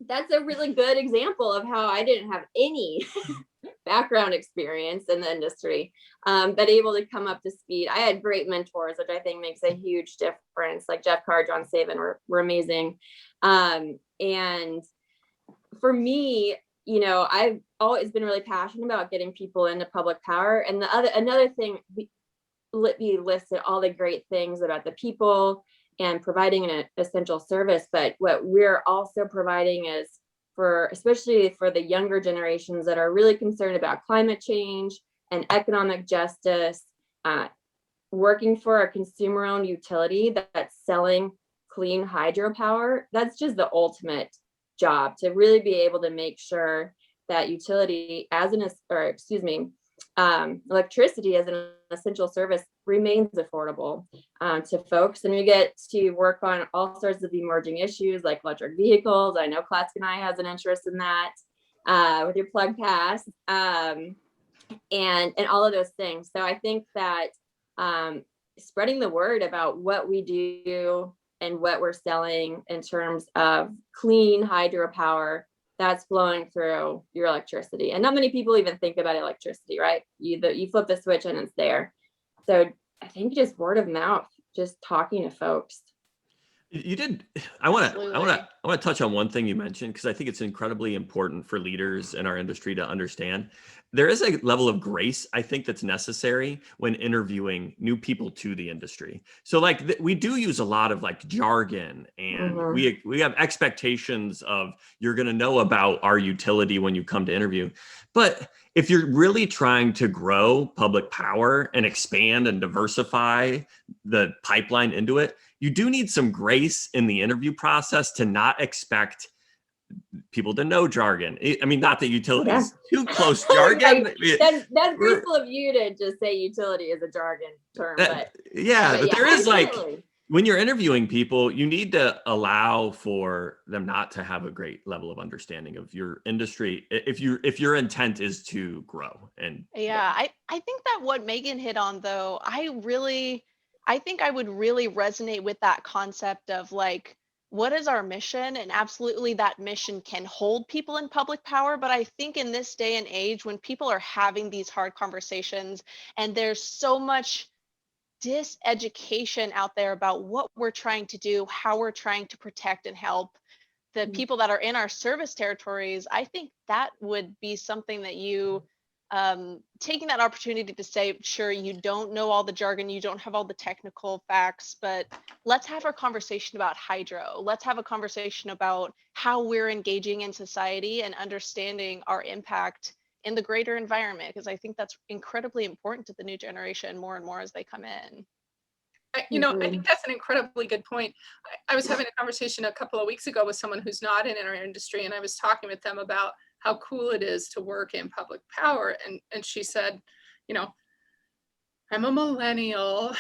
that's a really good example of how I didn't have any background experience in the industry, but able to come up to speed. I had great mentors, which I think makes a huge difference. Like Jeff Carr, John Saban were amazing. And for me, you know, I've always been really passionate about getting people into public power. And another thing, Libby listed all the great things about the people and providing an essential service. But what we're also providing is especially for the younger generations that are really concerned about climate change and economic justice, working for a consumer-owned utility that's selling clean hydropower. That's just the ultimate job, to really be able to make sure that utility electricity as an essential service remains affordable to folks. And we get to work on all sorts of emerging issues like electric vehicles. I know Klatsk and I has an interest in that with your plug pass and all of those things. So I think that spreading the word about what we do and what we're selling in terms of clean hydropower, that's flowing through your electricity. And not many people even think about electricity, right? You flip the switch and it's there. So I think just word of mouth, just talking to folks. You did. I want to touch on one thing you mentioned, because I think it's incredibly important for leaders in our industry to understand. There is a level of grace, I think, that's necessary when interviewing new people to the industry. So like we do use a lot of like jargon, and we have expectations of you're going to know about our utility when you come to interview. But if you're really trying to grow public power and expand and diversify the pipeline into it, you do need some grace in the interview process to not expect people to know jargon. I mean, not that utility is too close jargon. That's graceful of you to just say utility is a jargon term. But there is like, when you're interviewing people, you need to allow for them not to have a great level of understanding of your industry if your intent is to grow. And I think that what Megan hit on, though, I think I would really resonate with that concept of like, what is our mission? And absolutely that mission can hold people in public power. But I think in this day and age, when people are having these hard conversations and there's so much diseducation out there about what we're trying to do, how we're trying to protect and help the people that are in our service territories, I think that would be something that you taking that opportunity to say, sure, you don't know all the jargon, you don't have all the technical facts, but let's have a conversation about hydro. Let's have a conversation about how we're engaging in society and understanding our impact in the greater environment, because I think that's incredibly important to the new generation more and more as they come in. I think that's an incredibly good point. I was having a conversation a couple of weeks ago with someone who's not in our industry, and I was talking with them about how cool it is to work in public power. And she said, I'm a millennial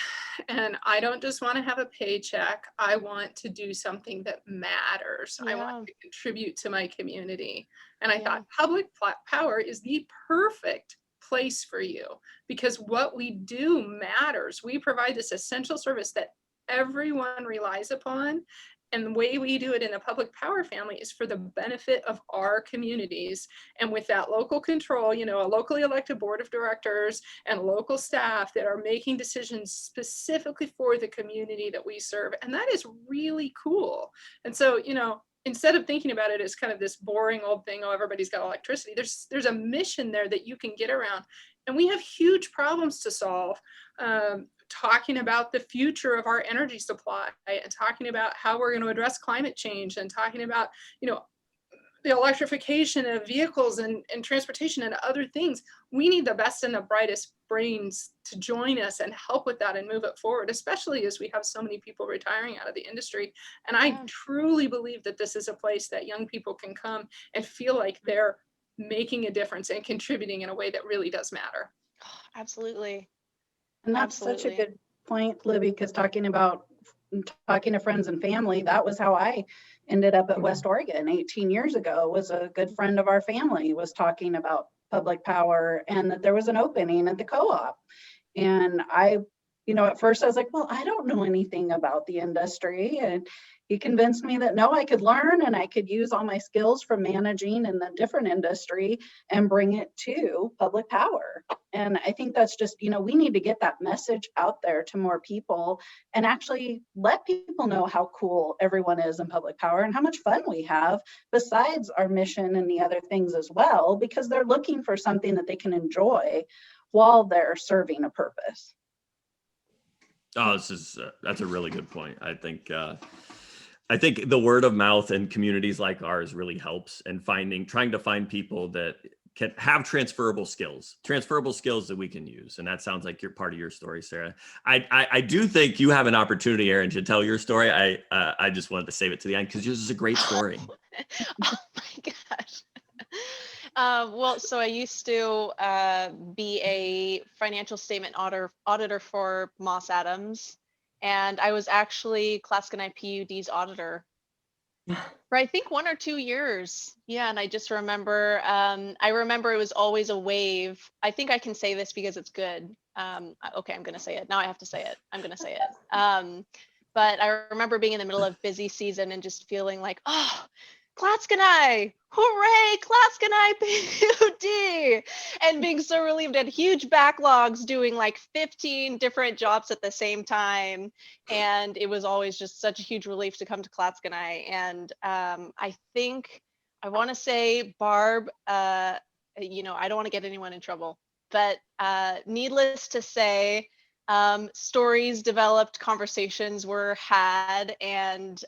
and I don't just want to have a paycheck. I want to do something that matters. I want to contribute to my community. And I thought public power is the perfect place for you, because what we do matters. We provide this essential service that everyone relies upon. And the way we do it in the public power family is for the benefit of our communities. And with that local control, a locally elected board of directors and local staff that are making decisions specifically for the community that we serve. And that is really cool. And so, instead of thinking about it as kind of this boring old thing, oh, everybody's got electricity, there's a mission there that you can get around. And we have huge problems to solve. Talking about the future of our energy supply and talking about how we're going to address climate change and talking about, the electrification of vehicles and transportation and other things. We need the best and the brightest brains to join us and help with that and move it forward, especially as we have so many people retiring out of the industry. And I truly believe that this is a place that young people can come and feel like they're making a difference and contributing in a way that really does matter. Absolutely. And that's such a good point, Libby, because talking to friends and family, that was how I ended up at West Oregon 18 years ago. Was a good friend of our family was talking about public power and that there was an opening at the co-op. And I at first I was like, well, I don't know anything about the industry. And he convinced me that no, I could learn and I could use all my skills from managing in the different industry and bring it to public power. And I think that's just, we need to get that message out there to more people and actually let people know how cool everyone is in public power and how much fun we have besides our mission and the other things as well, because they're looking for something that they can enjoy while they're serving a purpose. Oh, that's a really good point. I think the word of mouth in communities like ours really helps, and trying to find people that can have transferable skills that we can use. And that sounds like you're part of your story, Sarah. I do think you have an opportunity, Arin, to tell your story. I just wanted to save it to the end because yours is a great story. Oh my gosh. Well, so I used to be a financial statement auditor for Moss Adams, and I was actually Claskin PUD's auditor for I think 1 or 2 years. Yeah, and I just remember, I remember it was always a wave. I think I can say this because it's good. Okay, I'm going to say it. Now I have to say it. I'm going to say it. But I remember being in the middle of busy season and just feeling like, oh, Claskin, hooray, Claskin PUD, and being so relieved. Had huge backlogs doing like 15 different jobs at the same time. And it was always just such a huge relief to come to Claskin. And I think, I want to say, Barb, I don't want to get anyone in trouble, but needless to say, stories developed, conversations were had, and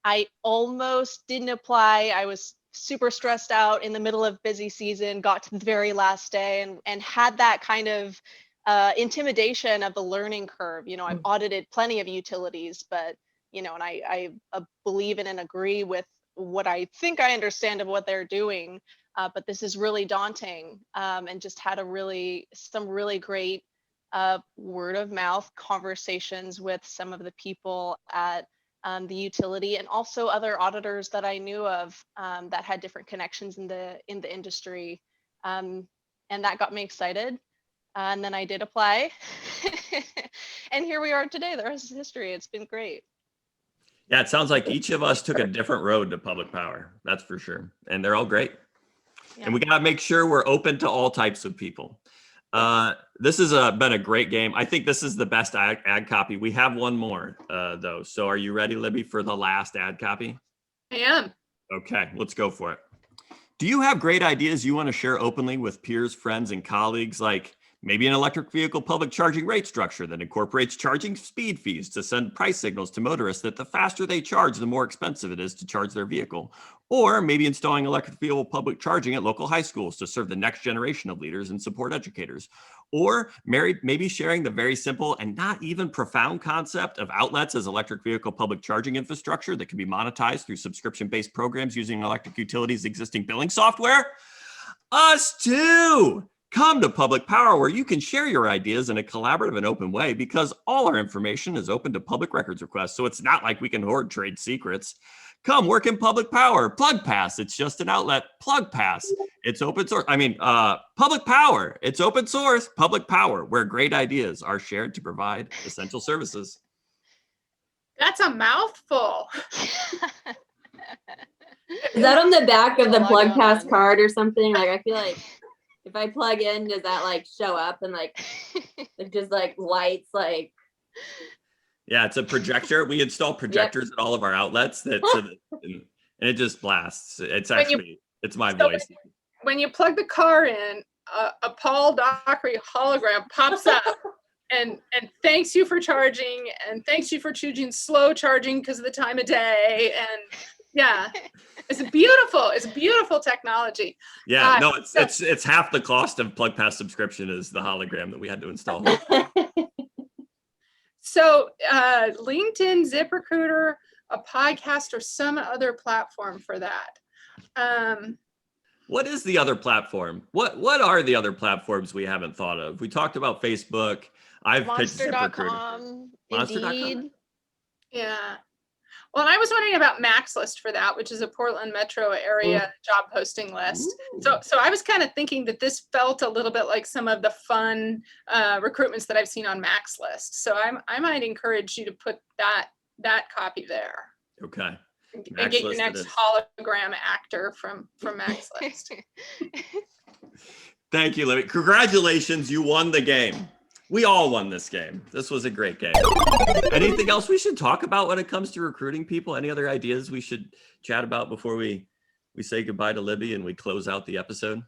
I almost didn't apply. I was super stressed out in the middle of busy season, got to the very last day and had that kind of intimidation of the learning curve. I've audited plenty of utilities, but, and I believe in and agree with what I think I understand of what they're doing. But this is really daunting, and just had some really great word of mouth conversations with some of the people at the utility, and also other auditors that I knew of that had different connections in the industry, and that got me excited. And then I did apply, and here we are today. The rest is history. It's been great. Yeah, it sounds like each of us took a different road to public power. That's for sure, and they're all great. Yeah. And we got to make sure we're open to all types of people. This has been a great game. I think this is the best ad copy. We have one more though. So are you ready, Libby, for the last ad copy? I am. Okay, let's go for it. Do you have great ideas you want to share openly with peers, friends, and colleagues, like maybe an electric vehicle public charging rate structure that incorporates charging speed fees to send price signals to motorists that the faster they charge, the more expensive it is to charge their vehicle? Or maybe installing electric vehicle public charging at local high schools to serve the next generation of leaders and support educators? Or maybe sharing the very simple and not even profound concept of outlets as electric vehicle public charging infrastructure that can be monetized through subscription-based programs using electric utilities' existing billing software? Us too! Come to Public Power, where you can share your ideas in a collaborative and open way, because all our information is open to public records requests. So it's not like we can hoard trade secrets. Come work in Public Power. Plug Pass, it's just an outlet. Plug Pass, it's open source. Public Power, it's open source. Public Power, where great ideas are shared to provide essential services. That's a mouthful. Is that on the back of the Plug Pass card or something? Like, I feel like if I plug in, does that like show up and like just like lights like? Yeah, it's a projector. We install projectors at all of our outlets and it just blasts. It's actually, it's my voice. When you plug the car in, a Paul Dockery hologram pops up and thanks you for charging and thanks you for choosing slow charging because of the time of day. And yeah, it's beautiful technology. Yeah, no, it's half the cost of Plug Pass subscription is the hologram that we had to install. So LinkedIn, ZipRecruiter, a podcast, or some other platform for that. What is the other platform? What are the other platforms we haven't thought of? We talked about Facebook. I've pitched ZipRecruiter. Monster.com, Indeed. Yeah. Well, and I was wondering about Max List for that, which is a Portland metro area job posting list. So I was kind of thinking that this felt a little bit like some of the fun recruitments that I've seen on Max List. So I might encourage you to put that copy there. Okay. And Max get your List it next is. hologram actor from Max List. Thank you, Libby. Congratulations, you won the game. We all won this game. This was a great game. Anything else we should talk about when it comes to recruiting people? Any other ideas we should chat about before we say goodbye to Libby and we close out the episode?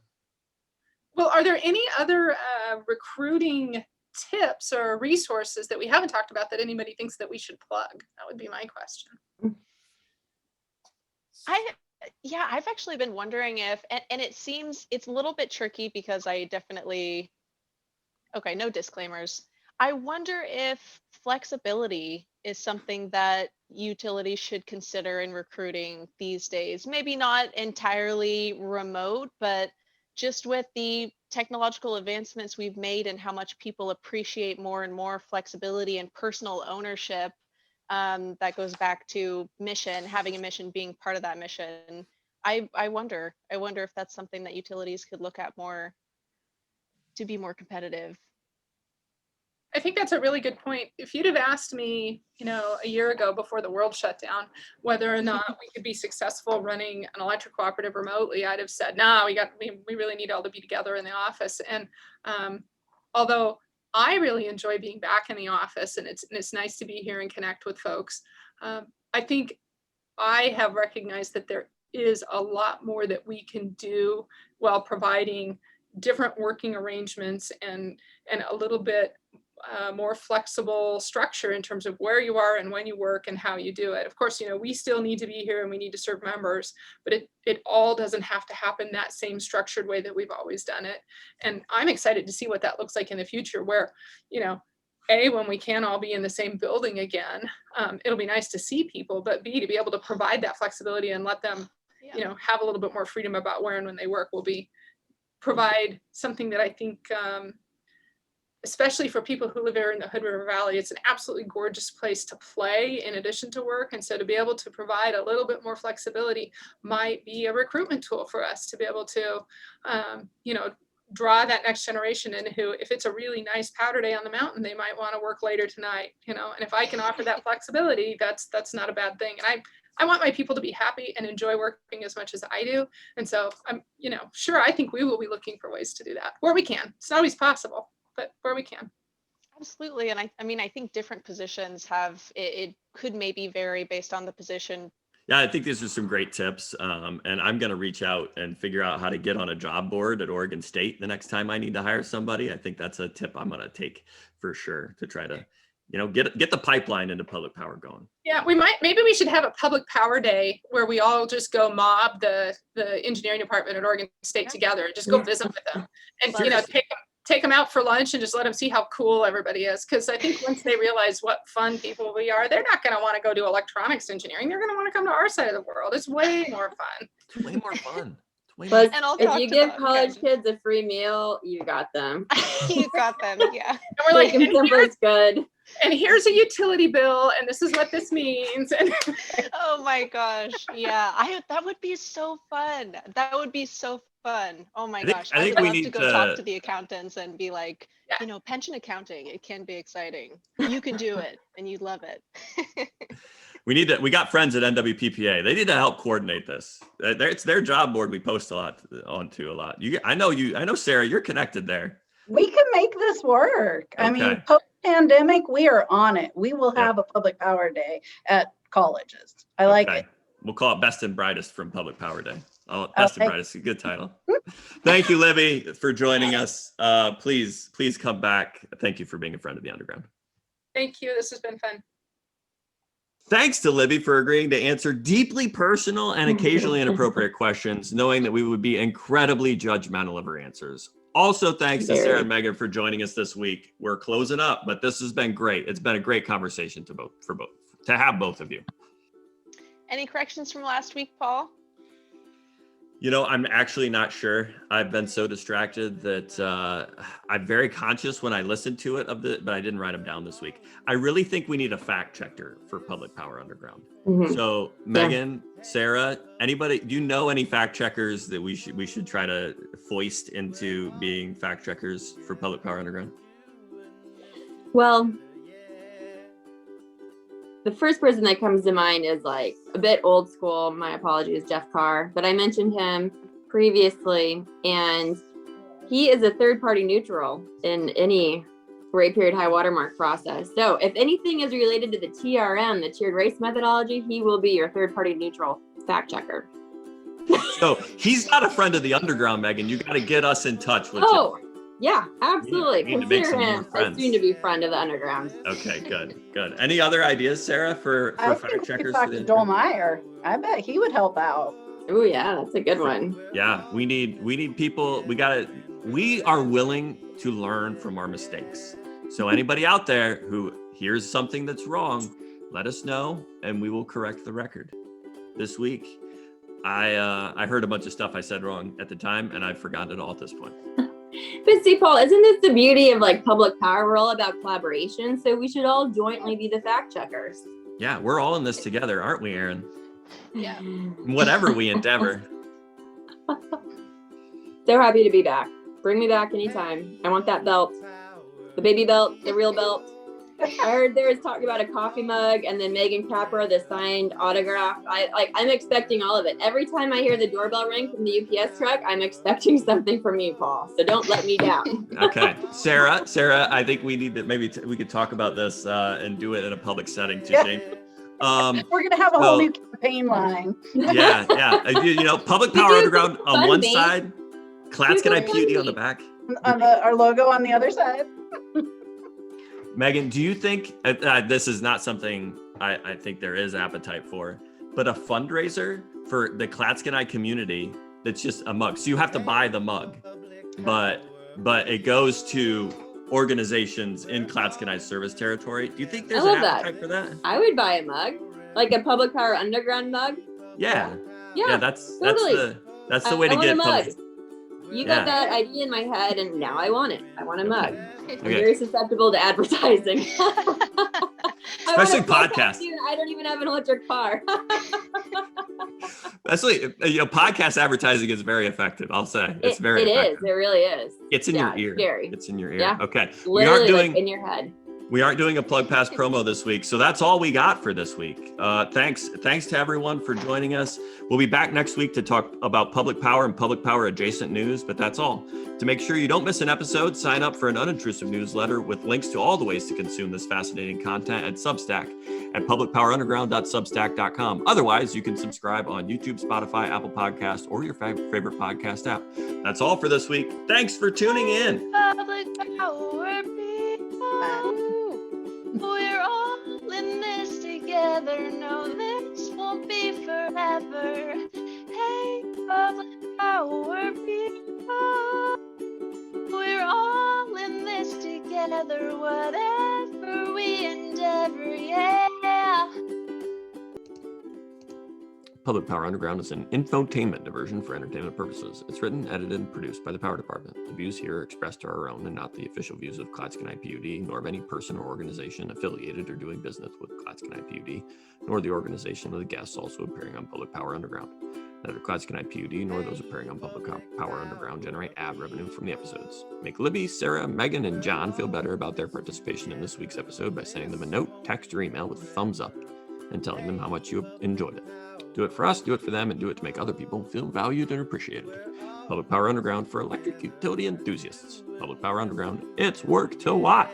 Well, are there any other recruiting tips or resources that we haven't talked about that anybody thinks that we should plug? That would be my question. I've actually been wondering if, and it seems it's a little bit tricky because I definitely, okay, no disclaimers. I wonder if flexibility is something that utilities should consider in recruiting these days. Maybe not entirely remote, but just with the technological advancements we've made and how much people appreciate more and more flexibility and personal ownership. That goes back to mission, having a mission, being part of that mission. I wonder if that's something that utilities could look at more to be more competitive. I think that's a really good point. If you'd have asked me, a year ago before the world shut down, whether or not we could be successful running an electric cooperative remotely, I'd have said, no, we really need all to be together in the office. And although I really enjoy being back in the office and it's nice to be here and connect with folks, I think I have recognized that there is a lot more that we can do while providing different working arrangements and a little bit more flexible structure in terms of where you are and when you work and how you do it. Of course, we still need to be here and we need to serve members, but it all doesn't have to happen that same structured way that we've always done it. And I'm excited to see what that looks like in the future where, A, when we can all be in the same building again, it'll be nice to see people, but B, to be able to provide that flexibility and let them, have a little bit more freedom about where and when they work will provide something that I think, especially for people who live here in the Hood River Valley, it's an absolutely gorgeous place to play in addition to work. And so to be able to provide a little bit more flexibility might be a recruitment tool for us to be able to, draw that next generation in who, if it's a really nice powder day on the mountain, they might want to work later tonight, and if I can offer that flexibility, that's not a bad thing. And I want my people to be happy and enjoy working as much as I do. And so I'm, sure, I think we will be looking for ways to do that where we can. It's not always possible, but where we can. Absolutely. And I think different positions it could maybe vary based on the position. Yeah, I think these are some great tips. And I'm going to reach out and figure out how to get on a job board at Oregon State the next time I need to hire somebody. I think that's a tip I'm going to take for sure to try to, get the pipeline into public power going. Yeah, maybe we should have a public power day where we all just go mob the engineering department at Oregon State together, just go visit with them and, take them out for lunch and just let them see how cool everybody is. Because I think once they realize what fun people we are, they're not going to want to go do electronics engineering. They're going to want to come to our side of the world. It's way more fun. It's way more fun. Plus, if you give college kids a free meal, you got them. You got them, yeah. And we're like, it's good. And here's a utility bill, and this is what this means. Oh my gosh, yeah. That would be so fun. That would be so fun. Oh my gosh. I think would we love need to go talk to the accountants and be like, pension accounting, it can be exciting. You can do it and you'd love it. We got friends at NWPPA. They need to help coordinate this. It's their job board we post onto a lot. I know Sarah, you're connected there. We can make this work. Okay. I mean, post-pandemic, we are on it. We will have a public power day at colleges. I like it. We'll call it Best and Brightest from Public Power Day. Best and Brightest, a good title. Thank you, Libby, for joining us. Please come back. Thank you for being a friend of the Underground. Thank you. This has been fun. Thanks to Libby for agreeing to answer deeply personal and occasionally inappropriate questions, knowing that we would be incredibly judgmental of her answers. Also, thanks to Sarah and Megan for joining us this week. We're closing up, but this has been great. It's been a great conversation to have both of you. Any corrections from last week, Paul? I'm actually not sure. I've been so distracted that I'm very conscious when I listen to it but I didn't write them down this week. I really think we need a fact checker for Public Power Underground. So Megan, Sarah, anybody, do you know any fact checkers that we should try to foist into being fact checkers for Public Power Underground? Well, the first person that comes to mind is like a bit old school. My apologies, Jeff Carr, but I mentioned him previously, and he is a third-party neutral in any rate period high watermark process. So if anything is related to the TRM, the tiered race methodology, he will be your third-party neutral fact checker. So he's not a friend of the underground, Megan. You got to get us in touch with him. Yeah, absolutely. We need to make Consider some more him a friends. soon-to-be friend of the underground. Okay, good. Any other ideas, Sarah, for I fact think we checkers? could talk to Joel Meyer. I bet he would help out. Oh yeah, that's a good one. Yeah, we need people. We are willing to learn from our mistakes. So anybody out there who hears something that's wrong, let us know and we will correct the record. This week, I heard a bunch of stuff I said wrong at the time and I've forgotten it all at this point. But see, Paul, isn't this the beauty of like public power? We're all about collaboration, so we should all jointly be the fact checkers. Yeah, we're all in this together, aren't we, Arin? Yeah. Whatever we endeavor. So happy to be back. Bring me back anytime. I want that belt. The baby belt, the real belt. I heard there was talk about a coffee mug and then Megan Capra, the signed autograph. I'm expecting all of it. Every time I hear the doorbell ring from the UPS truck, I'm expecting something from you, Paul. So don't let me down. Okay. Sarah, I think we need to we could talk about this and do it in a public setting too, Shane. We're going to have a whole new campaign line. Yeah. Public Power Underground on one side, Klatskin IPUD on the back. Our logo on the other side. Megan, do you think this is not something I think there is appetite for, but a fundraiser for the Klatskin community that's just a mug? So you have to buy the mug, but it goes to organizations in Klatskin service territory. Do you think there's an appetite for that? I would buy a mug, like a Public Power Underground mug. Yeah, that's totally. that's the way to get public. You got that idea in my head, and now I want it. I want a mug. Okay. I'm very susceptible to advertising. Especially podcasts. I don't even have an electric car. Especially, podcast advertising is very effective. I'll say it's very effective. It really is. It's in your ear. Scary. It's in your ear. Yeah. Okay. Literally like in your head. We aren't doing a Plug Pass promo this week, so that's all we got for this week. Thanks to everyone for joining us. We'll be back next week to talk about public power and public power adjacent news, but that's all. To make sure you don't miss an episode, sign up for an unintrusive newsletter with links to all the ways to consume this fascinating content at Substack at publicpowerunderground.substack.com. Otherwise, you can subscribe on YouTube, Spotify, Apple Podcasts, or your favorite podcast app. That's all for this week. Thanks for tuning in. Public power people. We're all in this together. No, this won't be forever. Hey, public power people. We're all in this together. Whatever we endeavor, yeah. Public Power Underground is an infotainment diversion for entertainment purposes. It's written, edited, and produced by the Power Department. The views here are expressed are our own and not the official views of Klatskin IPUD, nor of any person or organization affiliated or doing business with Klatskin IPUD, nor the organization of the guests also appearing on Public Power Underground. Neither Klatskin IPUD nor those appearing on Public Power Underground generate ad revenue from the episodes. Make Libby, Sarah, Megan, and John feel better about their participation in this week's episode by sending them a note, text, or email with a thumbs up and telling them how much you enjoyed it. Do it for us, do it for them, and do it to make other people feel valued and appreciated. Public Power Underground for electric utility enthusiasts. Public Power Underground, it's work to watch.